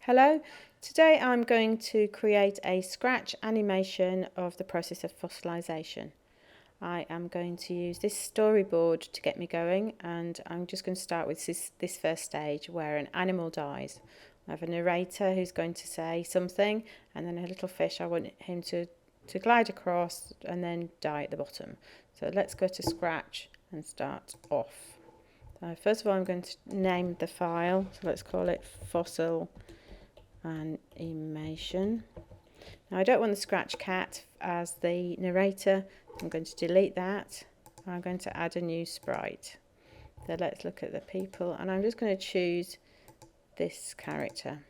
Hello, today I'm going to create a scratch animation of the process of fossilization. I am going to use this storyboard to get me going, and I'm just going to start with this first stage where an animal dies. I have a narrator who's going to say something, and then a little fish, I want him to glide across and then die at the bottom. So let's go to scratch and start off. First of all, I'm going to name the file, so let's call it fossil animation. Now I don't want the scratch cat as the narrator. I'm going to delete that. I'm going to add a new sprite. So let's look at the people, and I'm just going to choose this character.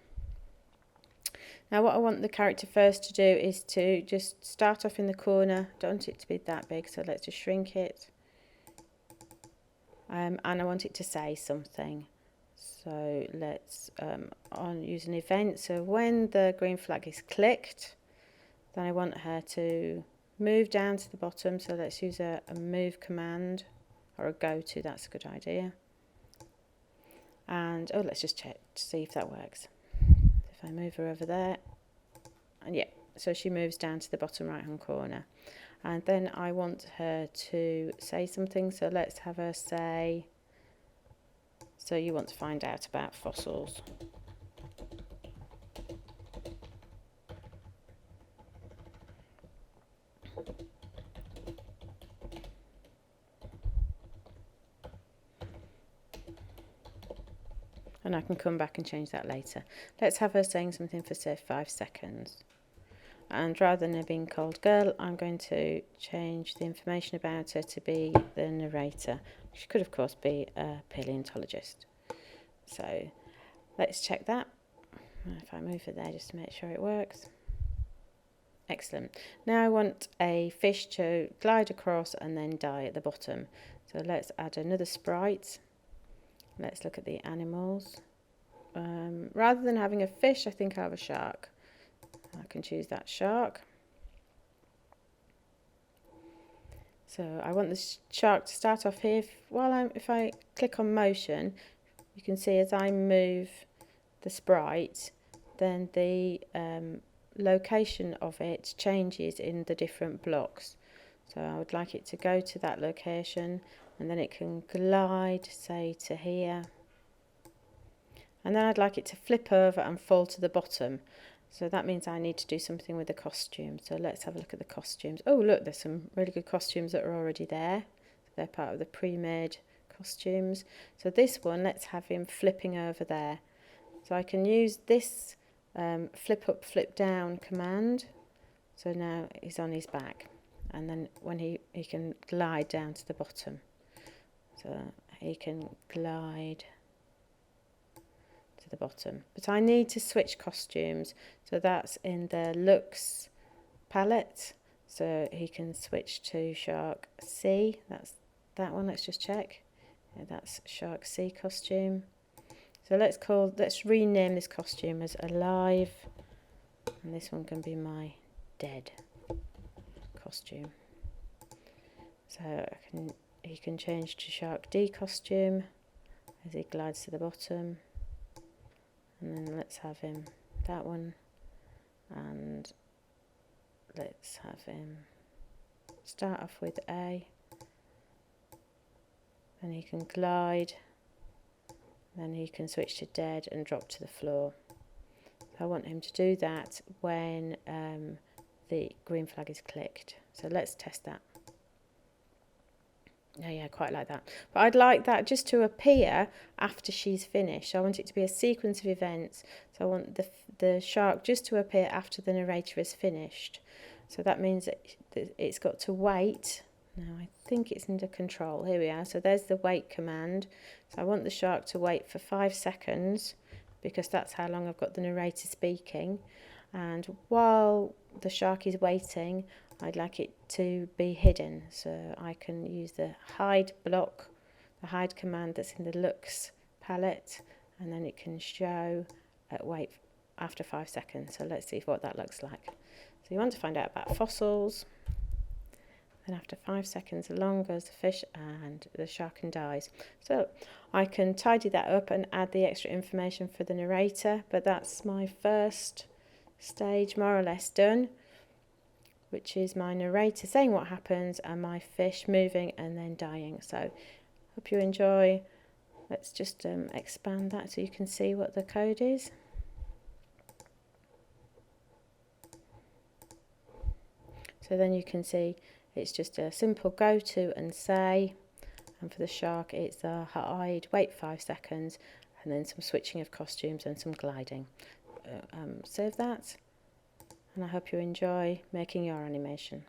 Now what I want the character first to do is to just start off in the corner. Don't want it to be that big, so let's just shrink it. And I want it to say something. So let's use an event. So when the green flag is clicked, then I want her to move down to the bottom. So let's use a move command or a go to. That's a good idea. And let's just check to see if that works. If I move her over there, and yeah, so she moves down to the bottom right hand corner. And then I want her to say something. So let's have her say, so you want to find out about fossils. And I can come back and change that later. Let's have her saying something for say 5 seconds. And rather than her being called girl, I'm going to change the information about her to be the narrator. She could of course be a paleontologist. So let's check that. If I move it there just to make sure it works. Excellent. Now I want a fish to glide across and then die at the bottom. So let's add another sprite. Let's look at the animals. Rather than having a fish, I think I'll have a shark. I can choose that shark. So I want the shark to start off here. If I click on motion, you can see as I move the sprite, then the location of it changes in the different blocks. So I would like it to go to that location, and then it can glide, say, to here. And then I'd like it to flip over and fall to the bottom. So that means I need to do something with the costume. So let's have a look at the costumes. Oh, look, there's some really good costumes that are already there. They're part of the pre-made costumes. So this one, let's have him flipping over there. So I can use this flip up, flip down command. So now he's on his back. And then when he can glide down to the bottom. So he can glide to the bottom. But I need to switch costumes. So that's in the looks palette. So he can switch to Shark C. That's that one. Let's just check. Yeah, that's Shark C costume. So let's rename this costume as Alive. And this one can be my Dead costume. So he can change to Shark D costume as he glides to the bottom. And then let's have him that one, and let's have him start off with A, then he can glide, then he can switch to dead and drop to the floor. So I want him to do that when the green flag is clicked. So let's test that. Yeah, quite like that. But I'd like that just to appear after she's finished. I want it to be a sequence of events. So I want the shark just to appear after the narrator is finished. So that means that it's got to wait. Now I think it's under control. Here we are. So there's the wait command. So I want the shark to wait for 5 seconds because that's how long I've got the narrator speaking. And while the shark is waiting, I'd like it to be hidden, so I can use the hide block, the hide command that's in the looks palette, and then it can show wait after 5 seconds. So let's see what that looks like. So you want to find out about fossils, Then after 5 seconds, along goes the fish and the shark and dies. So I can tidy that up and add the extra information for the narrator, but that's my first stage more or less done, which is my narrator saying what happens and my fish moving and then dying. So hope you enjoy. Let's just expand that so you can see what the code is. So then you can see it's just a simple go to and say, and for the shark it's a hide, wait 5 seconds, and then some switching of costumes and some gliding. Save that, and I hope you enjoy making your animation.